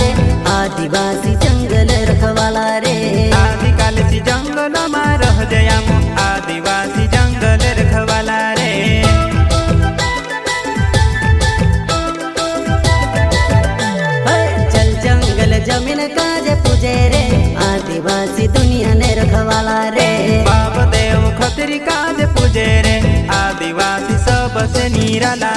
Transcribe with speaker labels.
Speaker 1: आदिवासी जंगल रखवाला रे
Speaker 2: आदिकालसी जंगल में रह जयाम आदिवासी जंगल रखवाला रे
Speaker 1: चल जंगल जमीन काजे पूजे रे आदिवासी दुनिया ने रखवाला रे
Speaker 2: बाप देव खतरी काज पूजे रे आदिवासी सबसे निराला